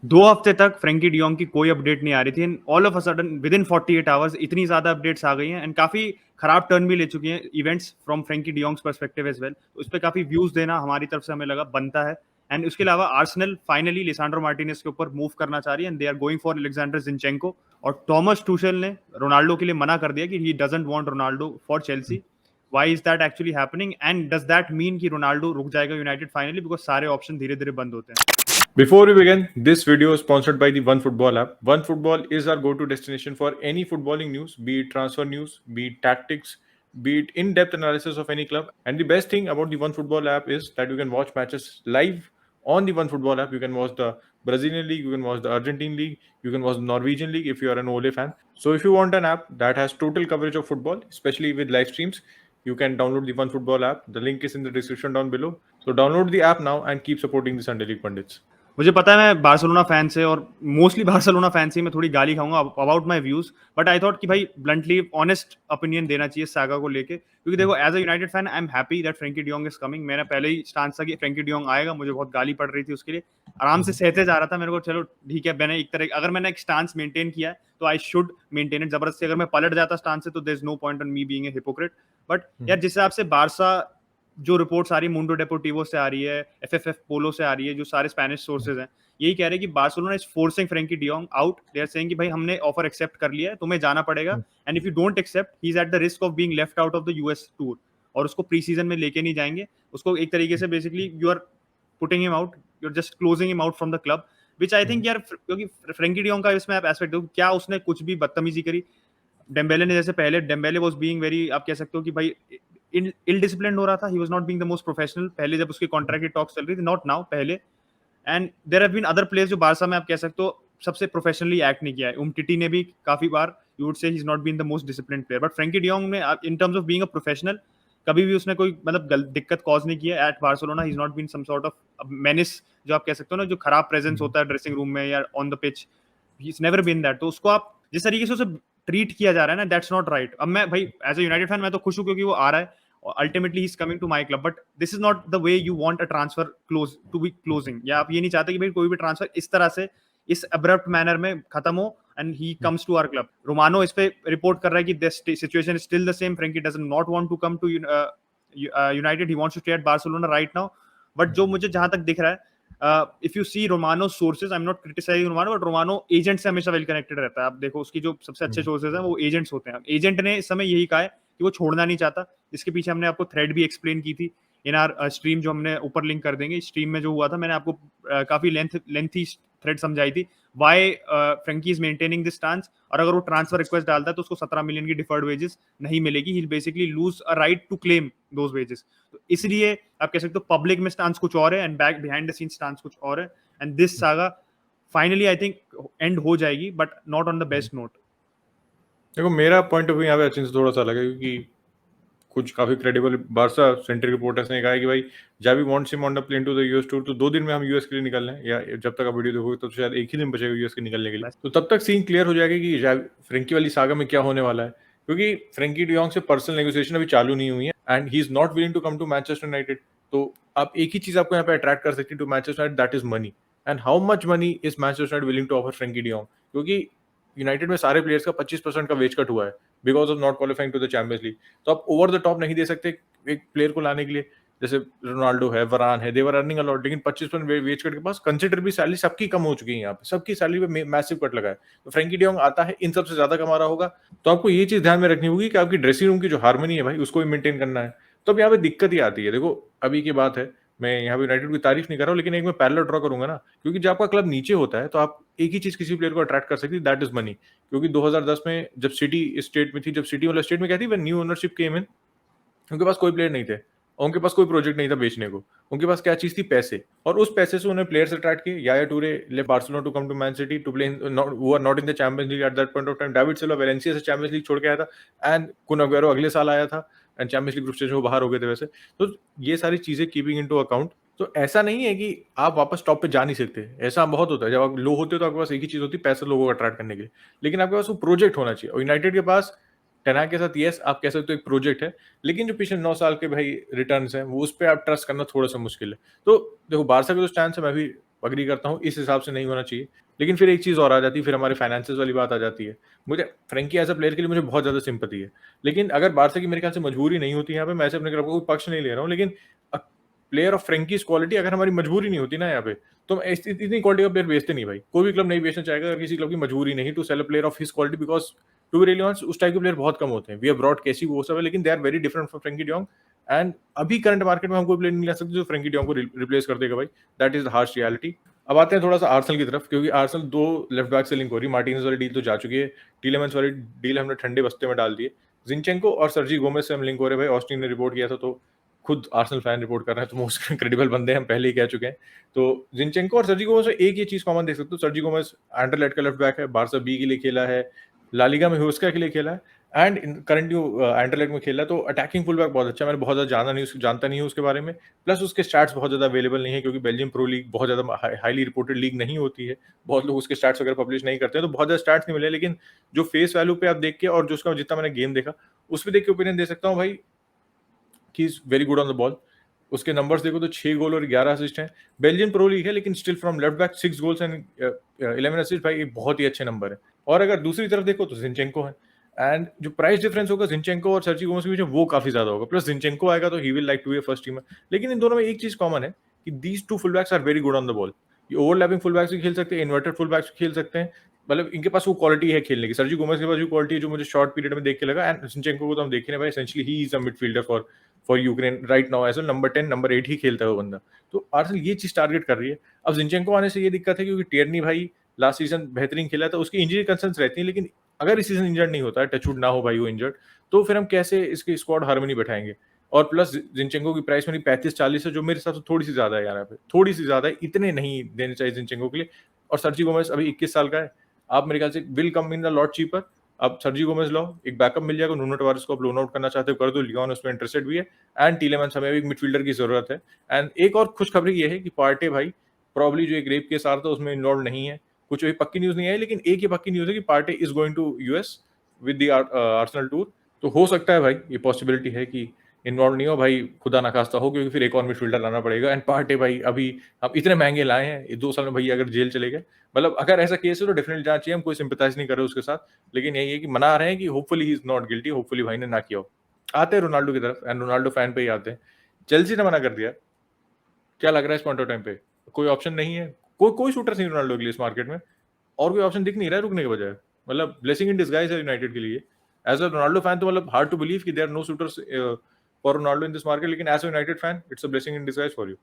2 हफ्ते तक Frenkie de Jong की कोई अपडेट नहीं आ रही थी and all of a sudden within 48 hours इतनी ज़्यादा अपडेट्स आ गई हैं एंड काफ़ी खराब टर्न भी ले चुकी हैं events from Frenkie de Jong's perspective as well. तो इस पे काफ़ी व्यूज़ देना हमारी तरफ से हमें लगा बनता है एंड उसके अलावा आर्सेनल फाइनली लिसांड्रो मार्टिनेज के ऊपर मूव करना चाह रही है and they are going for Alexander Zinchenko. और टॉमस टुशेल ने रोनाल्डो के लिए मना कर दिया कि he doesn't want Ronaldo for Chelsea. Why is that actually happening and does that mean कि रोनाल्डो रुक जाएगा यूनाइटेड फाइनली बिकॉज़ सारे ऑप्शन धीरे-धीरे बंद होते हैं। Before we begin, this video is sponsored by the OneFootball app. OneFootball is our go-to destination for any footballing news, be it transfer news, be it tactics, be it in-depth analysis of any club. And the best thing about the OneFootball app is that you can watch matches live on the OneFootball app. You can watch the Brazilian league, you can watch the Argentine league, you can watch the Norwegian league if you are an Ole fan. So if you want an app that has total coverage of football, especially with live streams, you can download the OneFootball app. The link is in the description down below. So download the app now and keep supporting the Sunday League Pundits. मुझे पता है मैं Barcelona fan से और mostly Barcelona fan से मैं थोड़ी गाली खाऊँगा about my views, but I thought कि भाई ब्लंटली ऑनेस्ट ओपिनियन देना चाहिए सागा को लेके, क्योंकि देखो as a United fan I am happy that Frenkie de Jong is coming. मैंने पहले ही स्टांस था कि फ्रैंकी डियोंग आएगा, मुझे बहुत गाली पड़ रही थी उसके लिए। आराम से सहते जा रहा था, मेरे को चलो ठीक है, मैंने एक तरह अगर मैंने एक स्टांस मेंटेन किया है, तो आई शुड मेंटेन इट। ज़बरदस्ती अगर मैं पलट जाता स्टांस से तो there is no point on me being a hypocrite. But यार जिस हिसाब से बार्सा जो रिपोर्ट्स आ रही है मुंडो डेपोर्टिवो से आ रही है, एफएफएफ पोलो से आ रही है, जो सारे स्पेनिश सोर्सेज हैं, यही कह रहे हैं कि Barcelona is forcing Frenkie de Jong out. They are saying कि भाई हमने ऑफर एक्सेप्ट कर लिया है, तुम्हें जाना पड़ेगा and if you don't accept he is at the risk of being left out of the US tour. और उसको प्री सीजन में लेके नहीं जाएंगे, उसको एक तरीके से basically you are putting him out, you are just closing him out from the club, which I think यार क्योंकि फ्रैंकी डियोंग का इसमें आप एस्पेक्ट देखो, क्या उसने कुछ भी बदतमीजी करी डेम्बेले ने? जैसे पहले डेम्बेले वाज बीइंग वेरी, आप कह सकते हो कि भाई इल डिसिप्लिन्ड हो रहा था, he was not being the most professional पहले जब उसकी कॉन्ट्रैक्ट की टॉक्स चल रही थी, नॉट नाउ, पहले। And there have been other players जो बारसा में आप कह सकते हो सबसे प्रोफेशनली एक्ट नहीं किया है। उमटीटी ने भी काफी बार you would say he is not been the most disciplined player, but Frenkie de Jong ने in terms of being a professional कभी भी उसने कोई मतलब दिक्कत कॉज नहीं किया at Barcelona. He is not been some sort of menace, जो आप कह सकते हो ना, जो खराब प्रेजेंस होता है ड्रेसिंग रूम में या on the pitch, he is never been that. तो उसको आप जिस तरीके से उसे ट्रीट किया जा रहा है ना, दैट्स नॉट राइट। अब मैं भाई एज अ यूनाइटेड फैन मैं तो खुश हूं क्योंकि वो आ रहा है, ultimately he is coming to my club, but this is not the way you want a transfer close to be closing. या आप ये नहीं चाहते कि भाई कोई भी ट्रांसफर इस तरह से इस अब्रप्ट मैनर में खत्म हो and he comes to our club. Romano इस पे रिपोर्ट कर रहा है कि this situation is still the same, Frenkie doesn't not want to come to United, he wants to stay at Barcelona right now. But जो मुझे जहां तक दिख रहा है, if you see Romano sources, I am not criticising Romano, but Romano agent से हमेशा well connected रहता है। आप देखो उसकी जो सबसे अच्छे सोर्सेज हैं वो एजेंट्स होते हैं। एजेंट ने इस समय यही कहा है कि वो छोड़ना नहीं चाहता, जिसके पीछे हमने आपको थ्रेड भी एक्सप्लेन की थी इन आर स्ट्रीम, जो हमने ऊपर लिंक कर देंगे। स्ट्रीम में जो हुआ था मैंने आपको काफी लेंथी थ्रेड समझाई थी why Frenkie is maintaining this stance. और अगर वो ट्रांसफर रिक्वेस्ट डालता है तो उसको 17 मिलियन की डिफर्ड वेजेस नहीं मिलेगी, he basically lose a right to claim those wages. तो इसलिए आप कह सकते हो पब्लिक में स्टांस कुछ और है and back behind the scene stance कुछ और है, and this saga finally I think end हो जाएगी, but not on the best note. देखो मेरा पॉइंट ऑफ व्यू यहाँ पे अच्छे से थोड़ा सा अलग है, क्योंकि कुछ काफी क्रेडिबल बारसा सेंट्रिक रिपोर्टर्स ने कहा है कि भाई Xavi wants him on the plane to the US tour, तो 2 दिन में हम यूएस के लिए निकल रहे हैं, या जब तक आप वीडियो देखोगे तो शायद एक ही दिन बचेगा यूएस के निकलने के लिए। तो तब तक सीन क्लियर हो जाएगा कि फ्रैंकी वाली सागा में क्या होने वाला है, क्योंकि फ्रैंकी डियोंग से पर्सनल नेगोशिएशन अभी चालू नहीं हुई है and he is not willing to come to Manchester United. तो आप एक ही चीज आपको यहाँ पे अट्रैक्ट कर सकती है to Manchester United, that is money. And how much money is Manchester United willing to offer Frenkie de Jong, क्योंकि यूनाइटेड में सारे प्लेयर्स का 25% का वेज कट हुआ है because of not qualifying to the Champions League. तो आप ओवर द टॉप नहीं दे सकते एक प्लेयर को लाने के लिए। जैसे रोनाल्डो है, वरान है, देवर अर्निंग अलॉट, लेकिन 25% वेज कट के पास कंसिडरेबल सैलरी सबकी कम हो चुकी है, यहाँ पे सबकी सैलरी पे मैसिव कट लगा है। तो फ्रैंकी डियोंग आता है, इन सबसे ज्यादा कमा रहा होगा, तो आपको ये चीज ध्यान में रखनी होगी कि आपकी ड्रेसिंग रूम की जो हार्मनी है भाई उसको भी मेंटेन करना है। तो अब यहाँ पे दिक्कत ही आती है। देखो अभी की बात है, मैं यहाँ पे यूनाइटेड की तारीफ नहीं कर रहा हूँ, लेकिन एक मैं पैरेलल ड्रॉ करूंगा ना, क्योंकि जब आपका क्लब नीचे होता है तो आप एक ही चीज किसी प्लेयर को अट्रैक्ट कर सकती है, दैट इज मनी। क्योंकि 2010 में जब सिटी स्टेट में थी, जब सिटी वाला स्टेट में क्या थी, व्हेन न्यू ओनरशिप केम इन, उनके पास कोई प्लेयर नहीं थे और उनके पास कोई प्रोजेक्ट नहीं था बेचने को। उनके पास क्या चीज थी? पैसे। और उस पैसे से उन्हें प्लेयर्स अट्रैक्ट किए। याया टूरे ले Barcelona to come to Man City to play, वो are not in the Champions League at that point of time. David Silva Valencia से चैंपियंस लीग छोड़ के आया था एंड कुन अग्वेरो अगले साल आया था and champions league group stage में बाहर हो गए थे वैसे। तो ये सारी चीजें कीपिंग इनटू अकाउंट, तो ऐसा नहीं है कि आप वापस टॉप पे जा नहीं सकते। ऐसा बहुत होता है, जब आप लो होते हो तो आपके पास एक ही चीज होती है, पैसे लोगों को अट्रैक्ट करने के लिए। लेकिन आपके पास वो प्रोजेक्ट होना चाहिए, और यूनाइटेड के पास टेनाग के साथ यस आप कह सकते हो एक प्रोजेक्ट है, लेकिन जो पिछले 9 साल के भाई रिटर्न्स हैं वो उस पर आप ट्रस्ट करना थोड़ा सा मुश्किल है। तो देखो बारसा का जो स्टैंड है, मैं भी एग्री करता हूँ, इस हिसाब से नहीं होना चाहिए। लेकिन फिर एक चीज़ और आ जाती है, फिर हमारे फाइनेंसेस वाली बात आ जाती है। मुझे फ्रैंकी एज़ अ प्लेयर के लिए मुझे बहुत ज़्यादा सिंपैथी है। लेकिन अगर बार्सा की मेरे ख्याल से मजबूरी नहीं होती यहाँ पे, मैं ऐसे अपने क्लब का कोई पक्ष नहीं ले रहा हूँ, लेकिन प्लेयर ऑफ फ्रैंकीज़ क्वालिटी अगर हमारी मजबूरी नहीं होती ना यहाँ पे, तो हम इतनी क्वालिटी का प्लेयर बेचते नहीं भाई। कोई भी क्लब नहीं बेचना चाहेगा अगर किसी क्लब की मजबूरी नहीं to sell a player of his quality, because to be really honest उस टाइप के प्लेयर बहुत कम होते हैं। वी हैव ब्रॉट केसी, वो सब है, लेकिन they are very different from Frenkie de Jong. And अभी करंट मार्केट में हम कोई प्लेयर नहीं ला सकते जो फ्रैंकी डियोंग को रिप्लेस कर देगा भाई। That is the harsh reality. अब आते हैं थोड़ा-सा आर्सेनल की तरफ, क्योंकि आर्सेनल 2 लेफ्ट बैक से लिंक हो रही है। मार्टिनेज वाली डील तो जा चुकी है, टीलेमेंस वाली डील हमने ठंडे बस्ते में डाल दी है। जिनचेंको और सर्जी गोमेज से हम लिंक हो रहे हैं भाई। ऑस्टिन ने रिपोर्ट किया था, तो खुद आर्सेनल फैन रिपोर्ट कर रहे हैं, तो मोस्ट क्रेडिबल बंदे हैं, हम पहले ही कह चुके हैं। तो जिनचेंको और सर्जी गोमेज में एक ये चीज़ कॉमन देख सकते हो, सर्जी गोमेज एंडरलेट का लेफ्ट बैक है, बार्सा बी के लिए खेला है, ला लीगा में हुस्का के लिए खेला है, एंड करंटली एंडरलेट में खेला है। तो अटैकिंग फुल बैक बहुत अच्छा, मैंने बहुत ज़्यादा जानता नहीं हूँ उसके बारे में। प्लस उसके स्टैट्स बहुत ज़्यादा अवेलेबल नहीं है, क्योंकि बेल्जियम प्रो लीग बहुत ज़्यादा हाईली रिपोर्टेड लीग नहीं होती है। बहुत लोग उसके स्टैट्स वगैरह पब्लिश नहीं करते हैं, तो बहुत ज़्यादा स्टैट्स नहीं मिले। लेकिन जो फेस वैल्यू पे आप देख के और जो उसका जितना मैंने गेम देखा, उस पे देख के ओपिनियन दे सकता हूँ भाई कि is very good on the ball. उसके नंबर्स देखो तो 6 गोल और 11 असिस्ट हैं। बेल्जियन प्रो लीग है, लेकिन still from left back 6 goals and 11 assist भाई, एक बहुत ही अच्छे नंबर है। और अगर दूसरी तरफ देखो तो जिनचेंको है, एंड जो प्राइस डिफरेंस होगा जिनचेंको और सर्जी गोमेज के बीच में, वो काफी ज्यादा होगा। प्लस जिनचेंको आएगा तो he will like to be a first teamer. लेकिन इन दोनों में एक चीज कॉमन है कि these two full backs are very good on the ball. ये ओवरलैपिंग फुल बैक्स भी खेल सकते हैं, इन्वर्टेड फुल बैक्स भी खेल सकते हैं। मतलब इनके पास वो क्वालिटी है खेलने की। सर्जी गोमेज के पास जो क्वालिटी है, जो मुझे शॉर्ट पीरियड में देख के लगा, एंड जिनचेंको को तो हम देख रहे हैं भाई, essentially he is a midfielder for Ukraine right now as well. Number 10 number 8 ही खेलता है वो बंदा। तो आर्सेनल ये चीज टारगेट कर रही है। अब जिनचेंको आने से ये दिक्कत है, क्योंकि टियरनी भाई लास्ट सीजन बेहतरीन खेला था, उसकी इंजरी कंसर्न्स रहती है। लेकिन अगर इस सीजन इंजर्ड नहीं होता है, टचवुड ना हो भाई वो इंजर्ड, तो फिर हम कैसे इसकी स्क्वाड हार्मनी बैठाएंगे। और प्लस जिनचेंको की प्राइस मेरी 35-40 है, जो मेरे हिसाब से थोड़ी सी ज्यादा है यार, यहाँ पे थोड़ी सी ज्यादा है। इतने नहीं देने चाहिए जिनचेंको के लिए। और सर्जी गोमेज अभी 21 साल का है। आप मेरे ख्याल से will come in the lot cheaper. अब सर्जी गोमेज लो, एक बैकअप मिल जाएगा। नुनो टवारेस को आप लोन आउट करना चाहते हो कर दो, लियोन उसमें इंटरेस्टेड भी है। एंड टीलेमेंस, हमें भी एक मिडफील्डर की जरूरत है। एंड एक और खुशखबरी ये है कि पार्टे भाई प्रॉब्ली जो एक रेप केस आ रहा था उसमें इन्वॉल्व नहीं है। कुछ अभी पक्की न्यूज नहीं आई, लेकिन एक ये पक्की न्यूज है कि Partey is going to US with the Arsenal tour. तो हो सकता है भाई, ये पॉसिबिलिटी है कि इन्वॉल्व नहीं हो भाई, खुदा ना खास्ता हो, क्योंकि फिर एक और मिडफील्डर लाना पड़ेगा। एंड पार्टे भाई अभी हम इतने महंगे लाए हैं, ये 2 साल में भैया अगर जेल चले गए, मतलब अगर ऐसा केस है तो डेफिनेटली जाना चाहिए। हम कोई सिंपैथाइज नहीं कर रहे उसके साथ, लेकिन यही है कि मना रहे हैं कि hopefully he is not guilty, hopefully भाई ने ना किया हो। आते हैं रोनाल्डो की तरफ, एंड रोनाल्डो फैन पे ही आते हैं। चेल्सी ने मना कर दिया, क्या लग रहा है इस पॉइंट ऑफ टाइम पे? कोई ऑप्शन नहीं है, कोई शूटर नहीं रोनाल्डो के लिए इस मार्केट में, और कोई ऑप्शन दिख नहीं रहा है रुकने के बजाय। मतलब ब्लेसिंग इन डिसगाइज है यूनाइटेड के लिए। एज अ रोनाल्डो फैन तो मतलब हार्ड टू बिलीव कि there are no suitors for Ronaldo in this market, लेकिन as a United fan it's a blessing in disguise for you.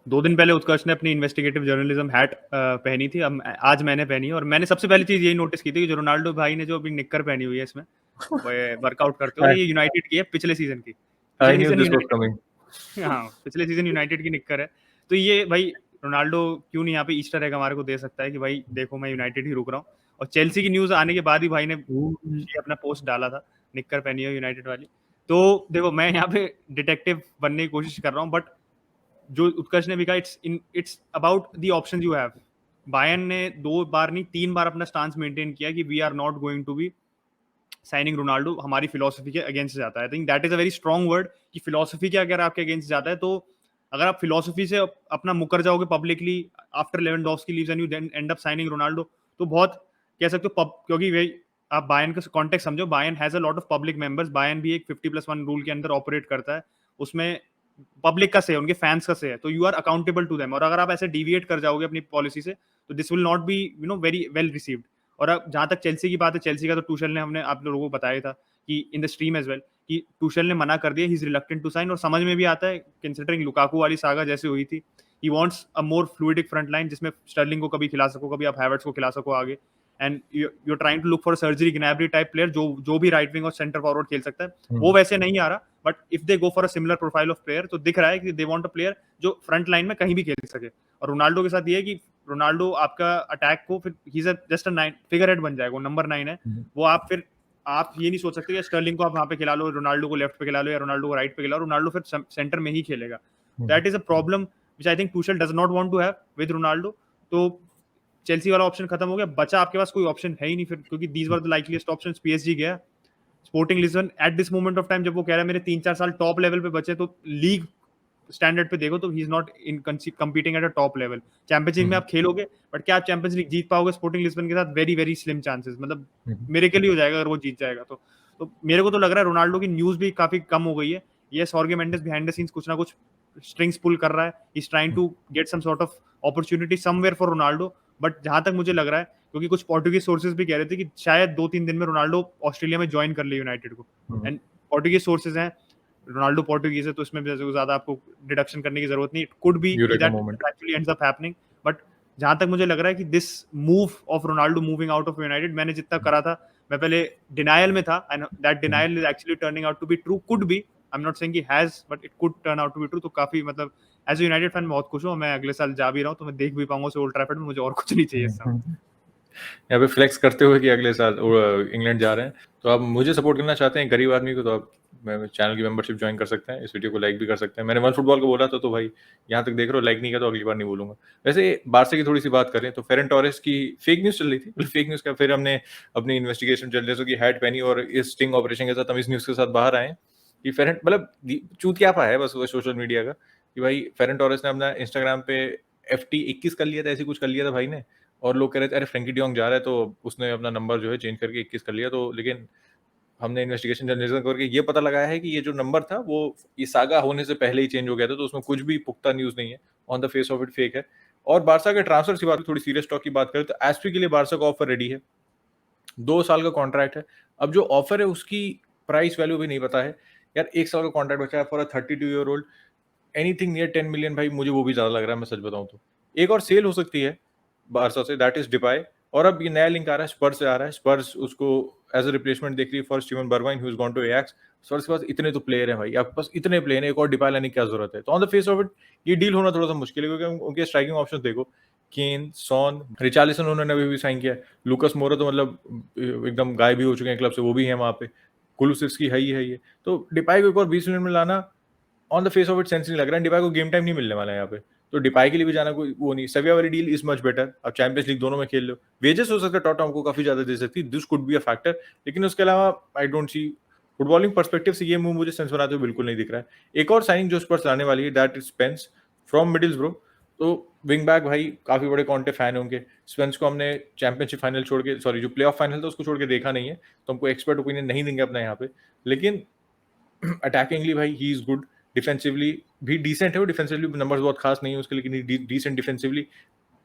2 दिन पहले उत्कर्ष ने अपनी इन्वेस्टिगेटिव जर्नलिज्म हैट पहनी थी। अब आज मैंने पहनी है, और मैंने सबसे पहली चीज यही नोटिस की थी कि जो रोनाल्डो भाई ने जो अभी निक्कर पहनी हुई है इसमें वर्कआउट करते हुए, ये यूनाइटेड की है पिछले सीजन की। आई पिछले new season this was United coming. हाँ, पिछले सीजन यूनाइटेड की निक्कर है। तो ये भाई रोनाल्डो क्यों नहीं यहाँ पे ईस्टर एग हमारे को दे सकता है कि भाई देखो मैं यूनाइटेड ही रुक रहा हूँ। और चेल्सी की न्यूज आने के बाद ही भाई ने ये अपना पोस्ट डाला था, निक्कर पहनी है यूनाइटेड वाली। तो देखो मैं यहाँ पे डिटेक्टिव बनने की कोशिश कर रहा हूँ, बट जो उत्कर्ष ने भी कहा, it's about the options you have. Bayern ने 2 बार नहीं 3 बार अपना स्टांस मेंटेन किया कि we are not going to be signing Ronaldo, हमारी फिलोसफी के अगेंस्ट जाता है। I think that is a very strong word कि फिलोसफी के अगर आपके अगेंस्ट जाता है, तो अगर आप फिलोसफी से अपना मुकर जाओगे publicly after Lewandowski leaves and you then end up signing Ronaldo, तो बहुत कह सकते हो क्योंकि वे आप बायर्न का कॉन्टेक्स्ट समझो, Bayern has a lot of public members. Bayern भी एक 50+1 रूल के अंदर ऑपरेट करता है, उसमें पब्लिक का से है, उनके फैंस का से है, तो you are accountable to them. और अगर आप ऐसे डिविएट कर जाओगे अपनी पॉलिसी से, तो this will not be very well received. और अब जहां तक चेल्सी की बात है, चेल्सी का तो टूशल ने हमने आप लोगों को बताया था कि in the stream as well कि टूशल ने मना कर दिया, he is reluctant to sign. और समझ में भी आता है कंसीडरिंग लुकाकू वाली सागा जैसे हुई थी। He wants a more fluidic front line, जिसमें स्टर्लिंग को कभी खिला सको, कभी आप हैवर्ट्स को खिला सको आगे। And you trying to look for Serge Gnabry type player, जो भी राइट विंग और सेंटर फॉरवर्ड खेल सकता है। वो वैसे नहीं आ रहा, but if they go for a similar profile of player, तो दिख रहा है कि दे वांट अ प्लेयर जो फ्रंट लाइन में कहीं भी खेल सके। और रोनाल्डो के साथ ये है कि रोनाल्डो आपका अटैक को फिर he is just a 9 figure head बन जाएगा, वो नंबर 9 है वो। आप ये नहीं सोच सकते कि स्टर्लिंग को आप वहां पे खिला लो, रोनाल्डो को लेफ्ट पे खिला लो, या रोनाल्डो को राइट पे खिला लो, रोनाल्डो फिर सेंटर में ही खेलेगा। That is a problem which I think Tuchel does not want to have with Ronaldo. तो चेल्सी वाला ऑप्शन खत्म हो गया, बचा आपके पास कोई ऑप्शन है ही नहीं फिर, क्योंकि these were the likeliest options. PSG गया, Sporting Lisbon at this moment of time जब वो कह रहा है मेरे 3-4 साल टॉप लेवल पे बचे, तो लीग स्टैंडर्ड पे देखो तो ही is not in competing at a top level. Champions league में आप खेलोगे, बट क्या आप चैंपियंस लीग जीत पाओगे स्पोर्टिंग लिस्बन के साथ? वेरी वेरी स्लिम चांसेस, मतलब मेरे के लिए हो जाएगा अगर वो जीत जाएगा तो मेरे को तो लग रहा है रोनाल्डो की न्यूज भी काफी कम हो गई है। ये Jorge Mendes behind the scenes कुछ ना कुछ स्ट्रिंग्स पुल कर रहा है, he is trying to get some sort of opportunity somewhere for Ronaldo. But जहां तक मुझे लग रहा है, क्योंकि कुछ पोर्टुगीज सोर्सेज भी कह रहे थे कि शायद 2-3 दिन में रोनाल्डो ऑस्ट्रेलिया में ज्वाइन कर ले यूनाइटेड को, एंड पोर्टुगीज सोर्सेज हैं, रोनाल्डो पोर्टुगीज है तो इसमें ज्यादा आपको डिडक्शन करने की जरूरत नहीं। It could be Eureka that moment. Actually ends up happening, but जहां तक मुझे लग रहा है कि this move of Ronaldo moving out of United, मैंने जितना करा था, मैं पहले डिनायल में था, and that denial is actually turning out to be true, could be, I am not saying कि has, but it could turn out to be true. तो काफी मतलब एज ए यूनाइटेड फैन बहुत खुश हूं, मैं अगले साल जा भी रहा हूं तो मैं देख भी पाऊंगा उसे ओल्ड ट्रैफर्ड में, मुझे और कुछ नहीं चाहिए इस समय। यहाँ पे फ्लेक्स करते हुए कि अगले साल इंग्लैंड जा रहे हैं, तो आप मुझे सपोर्ट करना चाहते हैं गरीब आदमी को, तो आप चैनल की मेंबरशिप ज्वाइन कर सकते हैं, इस वीडियो को लाइक भी कर सकते हैं। मैंने वन फुटबॉल को बोला था, तो भाई यहाँ तक देख रहे हो, लाइक नहीं किया तो अगली बार नहीं बोलूंगा। वैसे बारसा की थोड़ी सी बात करें तो फेरन टोरेस की फेक न्यूज चल रही थी, फेक न्यूज का फिर हमने अपनी इन्वेस्टिगेशन जर्नलिस्टों की हैट पहनी और इस स्टिंग ऑपरेशन के साथ हम इस न्यूज के साथ बाहर आए कि फेरन मतलब चूतियापा है बस सोशल मीडिया का, कि भाई फेरन टोरेस ने अपना इंस्टाग्राम पे FT21 कर लिया था, ऐसे कुछ कर लिया था भाई ने, और लोग कह रहे थे अरे फ्रैंकी डियोंग जा रहा है, तो उसने अपना नंबर जो है चेंज करके 21 कर लिया। तो लेकिन हमने इन्वेस्टिगेशन जर्नलिज्म करके ये पता लगाया है कि ये जो नंबर था वो ये सागा होने से पहले ही चेंज हो गया था, तो उसमें कुछ भी पुख्ता न्यूज नहीं है, on the face of it fake है। और बारसा के ट्रांसफर की बात, थोड़ी सीरियस टॉक की बात करें तो एस्पी के लिए बारसा का ऑफर रेडी है, 2 साल का कॉन्ट्रैक्ट है। अब जो ऑफर है उसकी प्राइस वैल्यू भी नहीं पता है यार, 1 साल का कॉन्ट्रैक्ट बचा है for a 32-year-old, anything near 10 million भाई मुझे वो भी ज्यादा लग रहा है, मैं सच बताऊं तो। एक और सेल हो सकती है बारसा से, दैट इज डिपाई, और अब ये नया लिंक आ रहा है, स्पर्स से आ रहा है, स्पर्स उसको एज अ रिप्लेसमेंट देख रही है for Steven Bergwijn, who is gone to Ajax. Spurs के पास इतने तो प्लेयर हैं भाई, आपके पास इतने प्लेयर हैं, एक और डिपाई लाने की क्या जरूरत है? तो on the face of it ये डील होना थोड़ा सा मुश्किल है, क्योंकि उनके स्ट्राइकिंग ऑप्शन देखो, केन, सॉन, रिचार्लिसन उन्होंने अभी भी साइन किया है, लुकस मोरा तो मतलब एकदम गायब भी हो चुके हैं क्लब से, वो भी है वहाँ पे, कुलुसिव्स्की है ही है ये। तो डिपाई को एक और 20 मिनट में लाना on the face of it sense नहीं लग रहा है, डिपाई को गेम टाइम नहीं मिलने वाला है यहाँ पे, तो डिपाई के लिए भी जाना कोई वो नहीं। सेविया वाली डील इज मच बेटर, अब चैंपियंस लीग दोनों में खेल लो, वेजेस हो सकता है टॉटनहम को काफी ज्यादा दे सकती, this could be a factor, लेकिन उसके अलावा I don't see footballing perspective से ये मूव मुझे सेंस बनाते हुए बिल्कुल नहीं दिख रहा है। एक और साइनिंग जो स्पर्स लाने वाली है, दैट इज स्पेंस फ्रॉम मिडिल्सब्रो, तो विंग बैक भाई काफी बड़े कॉन्टे फैन होंगे। स्पेंस को हमने चैंपियनशिप फाइनल छोड़ के, सॉरी जो प्ले ऑफ फाइनल था उसको छोड़ के देखा नहीं है, तो हमको एक्सपर्ट ओपिनियन नहीं देंगे अपना यहाँ पे, लेकिन अटैकिंगली भाई ही इज गुड, डिफेंसिवली भी डिसेंट है वो, डिफेंसिवली नंबर्स बहुत खास नहीं है उसके, लेकिन डिसेंट डिफेंसिवली,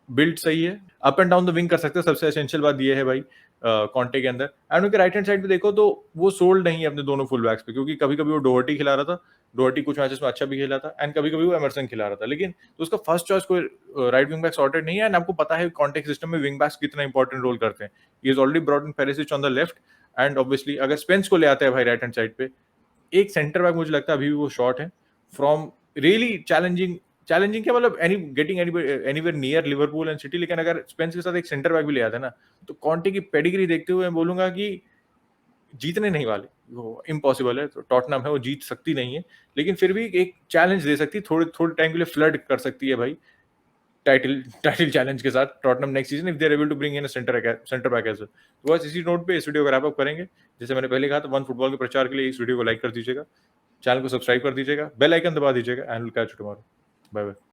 बिल्ड सही है, up and down the wing कर सकते हैं, सबसे एसेंशियल बात ये है भाई कॉन्टे के अंदर। एंड उनके राइट हैंड साइड पे देखो तो वो सोल्ड नहीं है अपने दोनों फुल बैक्स पे, क्योंकि कभी कभी वो डोहर्टी खिला रहा था, डोहर्टी कुछ मैचेस में अच्छा भी खेला था, एंड कभी कभी वो एमरसन खिला रहा था, लेकिन तो उसका फर्स्ट चॉइस कोई राइट विंग बैक सॉर्टेड नहीं है। एंड आपको पता है कॉन्टे के सिस्टम में विंग बैक्स कितना इंपॉर्टेंट रोल करते हैं, he is already brought in Perisic on the left, and obviously अगर स्पेंस को ले आते हैं भाई राइट हैंड साइड पे, एक सेंटर बैक मुझे लगता है अभी भी वो शॉर्ट है फ्रॉम रियली चैलेंजिंग क्या मतलब any getting anywhere near Liverpool and city, लेकिन अगर स्पेंस के साथ एक सेंटर बैक भी ले आते हैं ना, तो कॉन्टे की पेडिग्री देखते हुए मैं बोलूंगा कि जीतने नहीं वाले, वो इम्पॉसिबल है, तो टॉटनहम है वो जीत सकती नहीं है, लेकिन फिर भी एक चैलेंज दे सकती है, थोड़े थोड़े टाइम के लिए फ्लड कर सकती है भाई टाइटल चैलेंज के साथ Tottenham next season, if they are able to bring in centre back as well. तो बस इसी नोट पे इस वीडियो को रैप अप करेंगे। जैसे मैंने पहले कहा था, वन फुटबॉल के प्रचार के लिए इस वीडियो को लाइक कर दीजिएगा, चैनल को सब्सक्राइब कर दीजिएगा, बेल आइकन दबा दीजिएगा, and will catch you tomorrow. Bye bye.